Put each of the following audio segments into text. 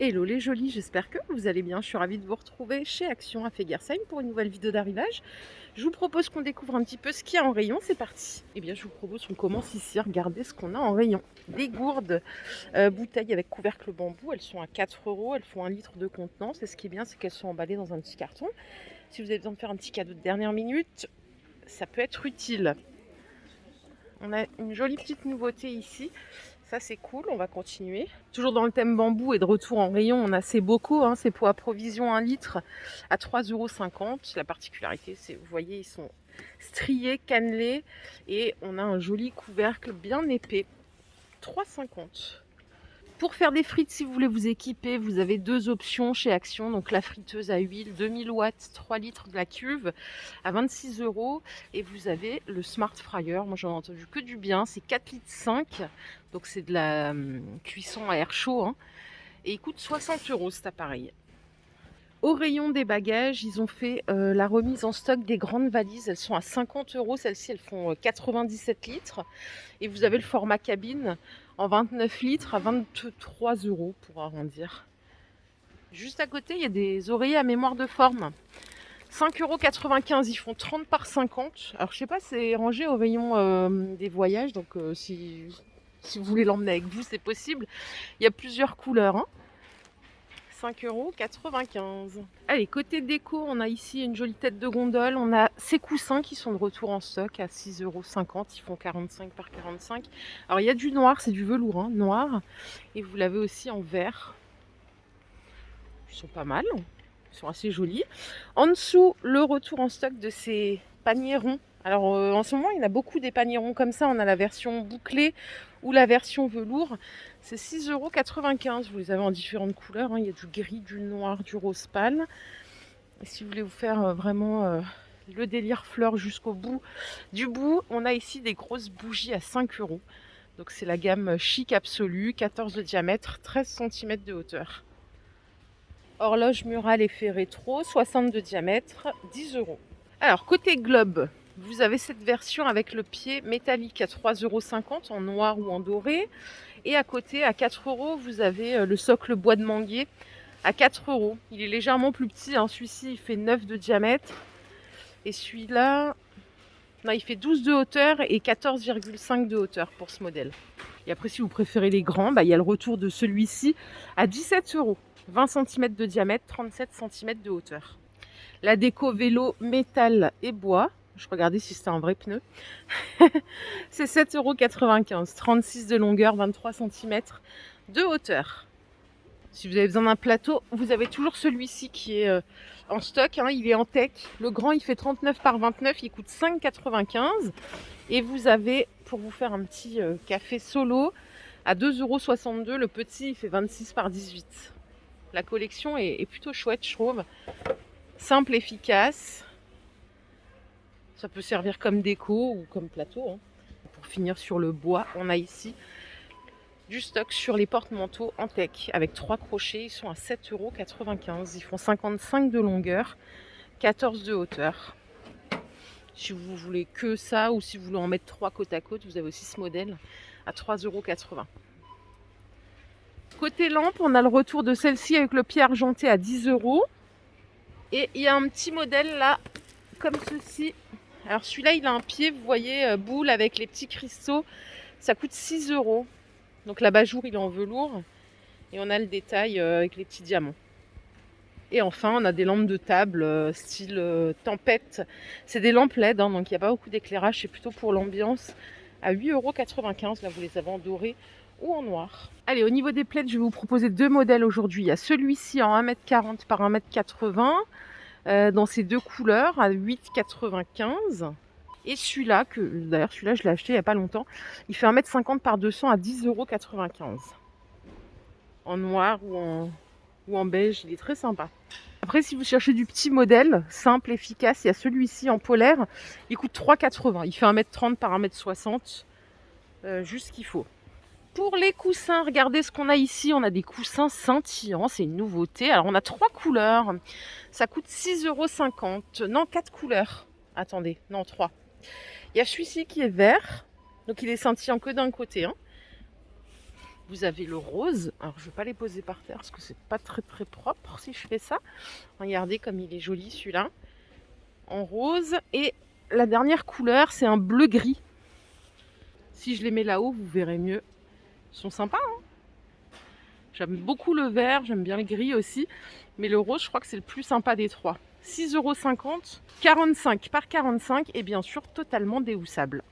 Hello les jolis, j'espère que vous allez bien. Je suis ravie de vous retrouver chez Action à Fegersheim pour une nouvelle vidéo d'arrivage. Je vous propose qu'on découvre un petit peu ce qu'il y a en rayon, c'est parti. Eh bien je vous propose qu'on commence ici à regarder ce qu'on a en rayon. Des gourdes, bouteilles avec couvercle bambou, elles sont à 4 euros, elles font 1 litre de contenance. Et ce qui est bien, c'est qu'elles sont emballées dans un petit carton. Si vous avez besoin de faire un petit cadeau de dernière minute, ça peut être utile. On a une jolie petite nouveauté ici. Ça c'est cool, on va continuer. Toujours dans le thème bambou et de retour en rayon, on a ces bocaux, ces pots à provision 1 litre à 3,50 €. La particularité, c'est, vous voyez, ils sont striés, cannelés et on a un joli couvercle bien épais. 3,50 €. Pour faire des frites, si vous voulez vous équiper, vous avez 2 options chez Action. Donc la friteuse à huile, 2000 watts, 3 litres de la cuve à 26 €. Et vous avez le Smart Fryer. Moi j'en ai entendu que du bien. C'est 4,5 litres. Donc c'est de la cuisson à air chaud. Et il coûte 60 € cet appareil. Au rayon des bagages, ils ont fait la remise en stock des grandes valises. Elles sont à 50 €. Celles-ci, elles font 97 litres. Et vous avez le format cabine en 29 litres à 23 € pour arrondir. Juste à côté, il y a des oreillers à mémoire de forme. 5,95 €. Ils font 30 par 50. Alors, je sais pas, c'est rangé au rayon des voyages. Donc, si vous voulez l'emmener avec vous, c'est possible. Il y a plusieurs couleurs. 5,95 €. Allez, côté déco, on a ici une jolie tête de gondole. On a ces coussins qui sont de retour en stock à 6,50 €. Ils font 45 par 45. Alors, il y a du noir, c'est du velours noir. Et vous l'avez aussi en vert. Ils sont pas mal. Ils sont assez jolis. En dessous, le retour en stock de ces paniers ronds. Alors, en ce moment, il y en a beaucoup des paniers ronds comme ça. On a la version bouclée ou la version velours. C'est 6,95 €. Vous les avez en différentes couleurs. Il y a du gris, du noir, du rose pâle. Et si vous voulez vous faire vraiment le délire fleur jusqu'au bout du bout, on a ici des grosses bougies à 5 €. Donc, c'est la gamme chic absolue. 14 de diamètre, 13 cm de hauteur. Horloge murale effet rétro, 60 de diamètre, 10 €. Alors, côté globe, vous avez cette version avec le pied métallique à 3,50 € en noir ou en doré. Et à côté, à 4 €, vous avez le socle bois de manguier à 4 €. Il est légèrement plus petit. Celui-ci, il fait 9 de diamètre. Et celui-là, non, il fait 12 de hauteur et 14,5 de hauteur pour ce modèle. Et après, si vous préférez les grands, il y a le retour de celui-ci à 17 €. 20 cm de diamètre, 37 cm de hauteur. La déco vélo métal et bois. Je regardais si c'était un vrai pneu. C'est 7,95 €. 36 de longueur, 23 cm de hauteur. Si vous avez besoin d'un plateau, vous avez toujours celui-ci qui est en stock. Il est en tech. Le grand, il fait 39 par 29. Il coûte 5,95 €. Et vous avez, pour vous faire un petit café solo, à 2,62 €. Le petit, il fait 26 par 18. La collection est plutôt chouette, je trouve. Simple, efficace. Ça peut servir comme déco ou comme plateau. Pour finir sur le bois, on a ici du stock sur les porte-manteaux en tech avec 3 crochets. Ils sont à 7,95 €. Ils font 55 de longueur, 14 de hauteur. Si vous voulez que ça ou si vous voulez en mettre 3 côte à côte, vous avez aussi ce modèle à 3,80 €. Côté lampe, on a le retour de celle-ci avec le pied argenté à 10 €. Et il y a un petit modèle là, comme ceci. Alors celui-là, il a un pied, vous voyez, boule avec les petits cristaux. Ça coûte 6 €. Donc l'abat-jour, il est en velours. Et on a le détail avec les petits diamants. Et enfin, on a des lampes de table style tempête. C'est des lampes LED, donc il n'y a pas beaucoup d'éclairage. C'est plutôt pour l'ambiance. À 8,95 €. Là, vous les avez en doré ou en noir. Allez, au niveau des plaids, je vais vous proposer 2 modèles aujourd'hui. Il y a celui-ci en 1,40 m par 1,80 m dans ces 2 couleurs à 8,95 €. Et celui-là, d'ailleurs celui-là je l'ai acheté il n'y a pas longtemps, il fait 1,50 m par 200 à 10,95 €. En noir ou en beige, il est très sympa. Après, si vous cherchez du petit modèle, simple, efficace, il y a celui-ci en polaire. Il coûte 3,80 €. Il fait 1,30 m par 1,60 m. Juste ce qu'il faut. Pour les coussins, regardez ce qu'on a ici. On a des coussins scintillants, c'est une nouveauté. Alors, on a 3 couleurs. Ça coûte 6,50 €. Non, 4 couleurs. Attendez, non, 3. Il y a celui-ci qui est vert. Donc, il est scintillant que d'un côté. Vous avez le rose. Alors, je ne vais pas les poser par terre parce que c'est pas très très propre si je fais ça. Regardez comme il est joli celui-là. En rose. Et la dernière couleur, c'est un bleu-gris. Si je les mets là-haut, vous verrez mieux. Ils sont sympas, hein. J'aime beaucoup le vert, j'aime bien le gris aussi. Mais le rose, je crois que c'est le plus sympa des trois. 6,50 €, 45 par 45 et bien sûr totalement déhoussable.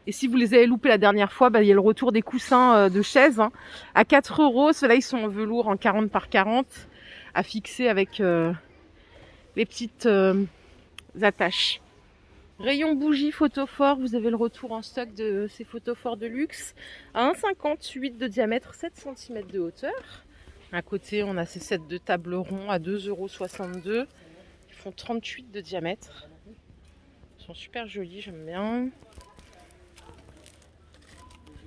Et si vous les avez loupés la dernière fois, il y a le retour des coussins de chaise hein, à 4 €. Ceux-là, ils sont en velours en 40 par 40 à fixer avec les petites attaches. Rayon bougie photophore, vous avez le retour en stock de ces photophores de luxe à 1,58 de diamètre, 7 cm de hauteur. À côté, on a ces sets de table rond à 2,62 €. Ils font 38 de diamètre. Ils sont super jolis, j'aime bien.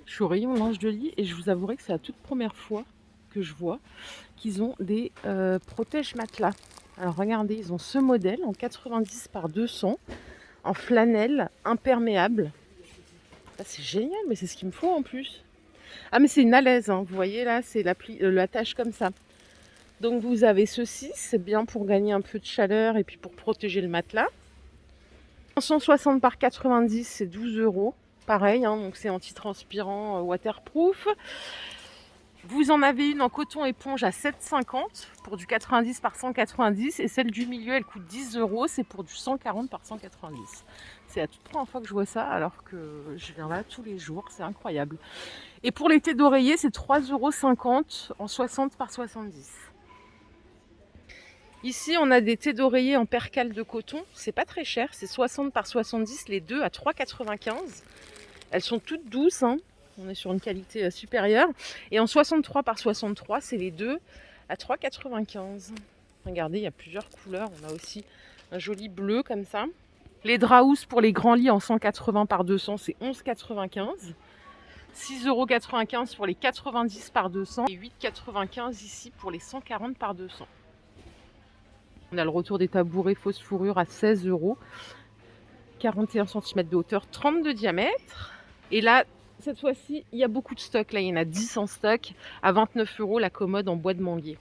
Je suis au rayon linge de lit et je vous avouerai que c'est la toute première fois que je vois qu'ils ont des protège matelas. Alors regardez, ils ont ce modèle en 90 par 200 en flanelle imperméable. Ah, c'est génial, mais c'est ce qu'il me faut en plus. Ah mais c'est une alaise, hein. Vous voyez là, c'est l'attache comme ça. Donc vous avez ceci, c'est bien pour gagner un peu de chaleur et puis pour protéger le matelas. 160 par 90, c'est 12 €. Pareil, hein, donc c'est antitranspirant, waterproof. Vous en avez une en coton éponge à 7,50 pour du 90 par 190 et celle du milieu elle coûte 10 €, c'est pour du 140 par 190. C'est la toute première fois que je vois ça alors que je viens là tous les jours, c'est incroyable. Et pour les thés d'oreiller c'est 3,50 € en 60 par 70. Ici on a des thés d'oreiller en percale de coton, c'est pas très cher, c'est 60 par 70 les deux à 3,95 €. Elles sont toutes douces, hein. On est sur une qualité supérieure. Et en 63 par 63, c'est les deux à 3,95 €. Regardez, il y a plusieurs couleurs. On a aussi un joli bleu comme ça. Les draps pour les grands lits en 180 par 200, c'est 11,95 €. 6,95 € pour les 90 par 200 et 8,95 € ici pour les 140 par 200. On a le retour des tabourets fausse fourrure à 16 €. 41 cm de hauteur, 30 de diamètre. Et là, cette fois-ci, il y a beaucoup de stock. Là, il y en a 10 en stock à 29 € la commode en bois de manguier.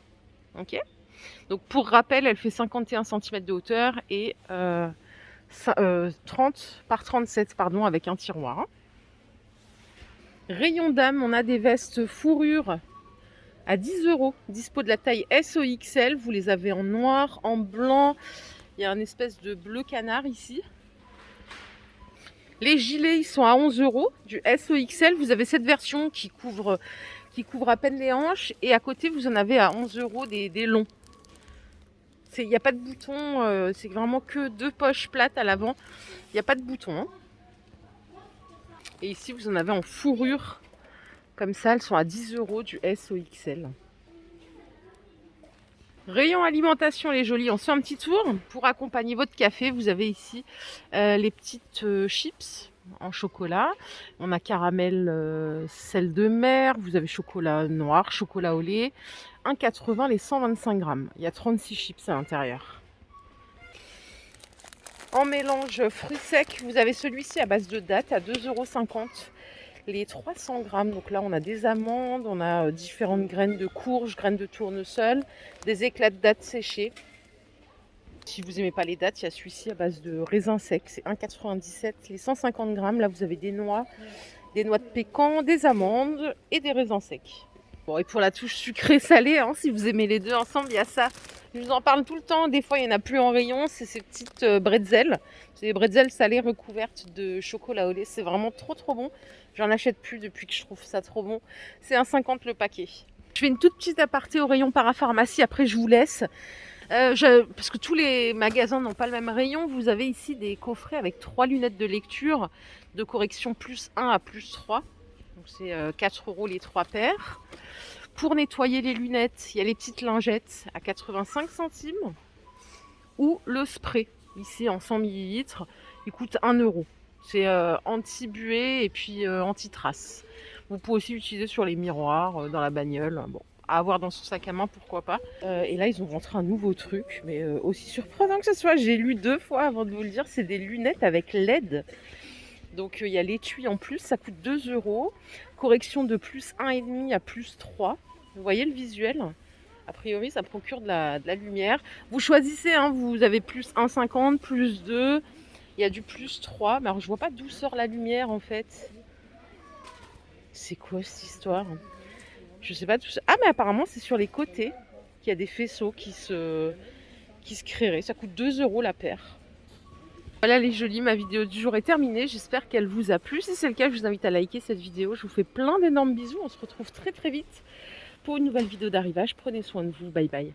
Ok. Donc pour rappel, elle fait 51 cm de hauteur et 30 par 37 pardon, avec un tiroir. Rayon dame, on a des vestes fourrure à 10 €. Dispo de la taille SOXL. Vous les avez en noir, en blanc. Il y a une espèce de bleu canard ici. Les gilets, ils sont à 11 € du SOXL. Vous avez cette version qui couvre à peine les hanches. Et à côté, vous en avez à 11 € des longs. Il n'y a pas de bouton. C'est vraiment que deux poches plates à l'avant. Il n'y a pas de bouton. Hein. Et ici, vous en avez en fourrure. Comme ça, elles sont à 10 € du SOXL. Rayon alimentation, les jolies, on se fait un petit tour. Pour accompagner votre café, vous avez ici les petites chips en chocolat. On a caramel, sel de mer, vous avez chocolat noir, chocolat au lait. 1,80 € les 125 grammes. Il y a 36 chips à l'intérieur. En mélange fruits secs, vous avez celui-ci à base de dattes à 2,50 € les 300 grammes. Donc là, on a des amandes, on a différentes graines de courge, graines de tournesol, des éclats de dattes séchées. Si vous n'aimez pas les dattes, il y a celui-ci à base de raisins secs. C'est 1,97 € les 150 grammes. Là, vous avez des noix de pécan, des amandes et des raisins secs. Bon, et pour la touche sucré-salé, hein, si vous aimez les deux ensemble, il y a ça. Je vous en parle tout le temps. Des fois, il n'y en a plus en rayon. C'est ces petites bretzels. C'est des bretzels salées recouvertes de chocolat au lait. C'est vraiment trop trop bon. J'en achète plus depuis que je trouve ça trop bon. C'est 1,50 € le paquet. Je fais une toute petite aparté au rayon parapharmacie. Après, je vous laisse. Parce que tous les magasins n'ont pas le même rayon. Vous avez ici des coffrets avec 3 lunettes de lecture de correction plus 1 à plus 3. Donc c'est 4 € les 3 paires. Pour nettoyer les lunettes, il y a les petites lingettes à 85 centimes. Ou le spray, ici en 100 ml, il coûte 1 €. C'est anti-buée et puis anti-trace. Vous pouvez aussi l'utiliser sur les miroirs, dans la bagnole. Bon, à avoir dans son sac à main, pourquoi pas. Et là, ils ont rentré un nouveau truc, mais aussi surprenant que ce soit, j'ai lu 2 fois avant de vous le dire, c'est des lunettes avec LED. Donc il y a l'étui en plus, ça coûte 2 €. correction de plus 1,5 à plus 3. Vous voyez le visuel? A priori, ça procure de la lumière. Vous choisissez, hein, vous avez plus 1,50, plus 2. Il y a du plus 3. Mais alors, je vois pas d'où sort la lumière, en fait. C'est quoi cette histoire? Je sais pas tout ça. Ah, mais apparemment, c'est sur les côtés qu'il y a des faisceaux qui se créeraient. Ça coûte 2 € la paire. Voilà les jolis, ma vidéo du jour est terminée. J'espère qu'elle vous a plu. Si c'est le cas, je vous invite à liker cette vidéo. Je vous fais plein d'énormes bisous. On se retrouve très très vite pour une nouvelle vidéo d'arrivage. Prenez soin de vous. Bye bye.